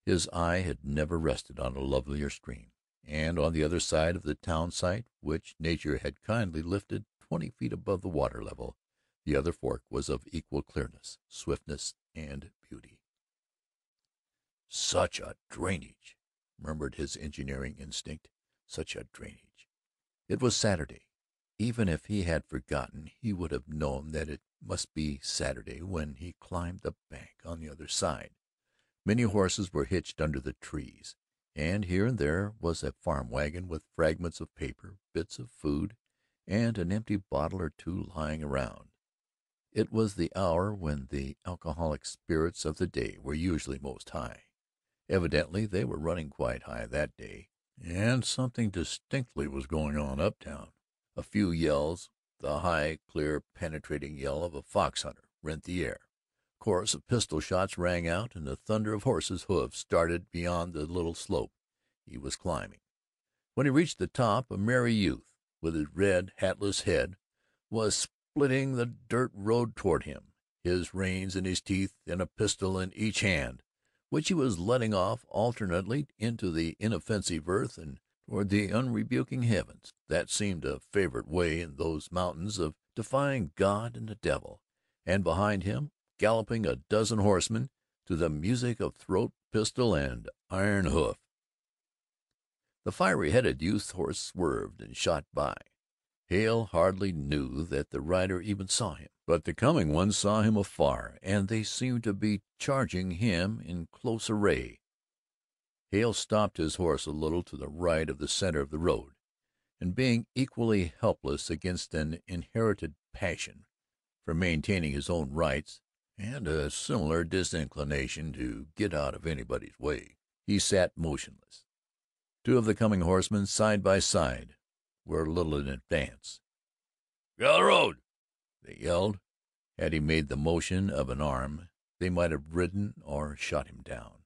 His eye had never rested on a lovelier stream, and on the other side of the town site, which nature had kindly lifted 20 feet above the water level, the other fork was of equal clearness, swiftness, and beauty. "Such a drainage," murmured his engineering instinct. "Such a drainage." It was Saturday. Even if he had forgotten, he would have known that it must be Saturday when he climbed the bank on the other side. Many horses were hitched under the trees, and here and there was a farm wagon with fragments of paper, bits of food, and an empty bottle or two lying around. It was the hour when the alcoholic spirits of the day were usually most high. Evidently they were running quite high that day, and something distinctly was going on uptown. A few yells, the high, clear, penetrating yell of a fox hunter, rent the air. A chorus of pistol shots rang out, and the thunder of horses' hoofs started beyond the little slope he was climbing. When he reached the top, a merry youth, with his red, hatless head, was splitting the dirt road toward him, his reins in his teeth and a pistol in each hand, which he was letting off alternately into the inoffensive earth and toward the unrebuking heavens. That seemed a favorite way in those mountains of defying God and the devil. And behind him, galloping a dozen horsemen to the music of throat, pistol, and iron hoof. The fiery-headed youth's horse swerved and shot by. Hale hardly knew that the rider even saw him, but the coming ones saw him afar, and they seemed to be charging him in close array. Hale stopped his horse a little to the right of the center of the road, and being equally helpless against an inherited passion for maintaining his own rights and a similar disinclination to get out of anybody's way, he sat motionless. Two of the coming horsemen, side by side, were a little in advance. "Get out of the road!" they yelled. Had he made the motion of an arm, they might have ridden or shot him down.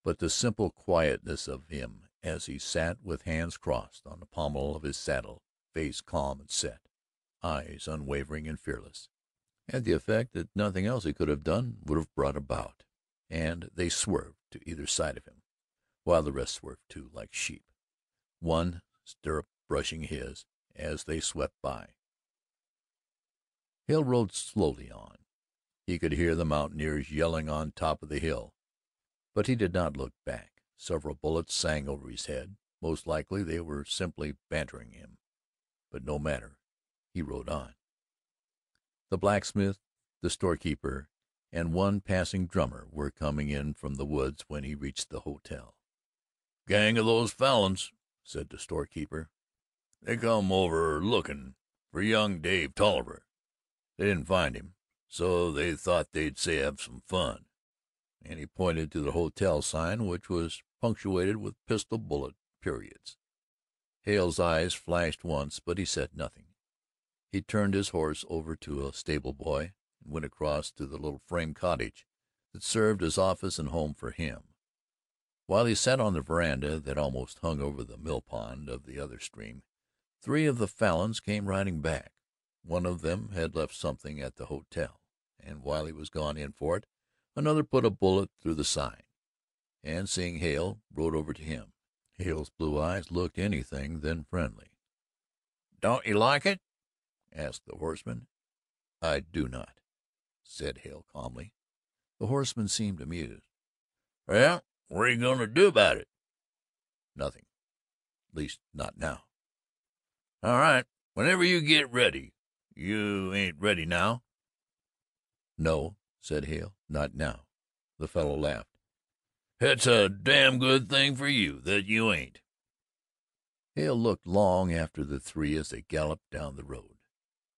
But the simple quietness of him as he sat with hands crossed on the pommel of his saddle, face calm and set, eyes unwavering and fearless, had the effect that nothing else he could have done would have brought about, and they swerved to either side of him, while the rest swerved too, like sheep, one stirrup brushing his as they swept by. Hale rode slowly on. He could hear the mountaineers yelling on top of the hill, but he did not look back. Several bullets sang over his head. Most likely they were simply bantering him, but no matter, he rode on. The blacksmith, the storekeeper, and one passing drummer were coming in from the woods when he reached the hotel. "Gang of those Falins," said the storekeeper. "They come over looking for young Dave Tolliver. They didn't find him, so they thought they'd say have some fun." And he pointed to the hotel sign, which was punctuated with pistol bullet periods. Hale's eyes flashed once, but he said nothing. He turned his horse over to a stable boy and went across to the little frame cottage that served as office and home for him. While he sat on the veranda that almost hung over the mill pond of the other stream, three of the Falins came riding back. One of them had left something at the hotel, and while he was gone in for it, another put a bullet through the sign, and seeing Hale, rode over to him. Hale's blue eyes looked anything than friendly. "Don't you like it?" asked the horseman. "I do not," said Hale calmly. The horseman seemed amused. "Well, what are you going to do about it?" "Nothing. At least, not now." "All right. Whenever you get ready. You ain't ready now?" "No," said Hale, "not now." The fellow laughed. "It's a damn good thing for you that you ain't." Hale looked long after the three as they galloped down the road.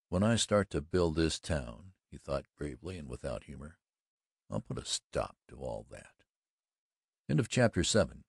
"When I start to build this town," he thought gravely and without humor, "I'll put a stop to all that." Chapter 7.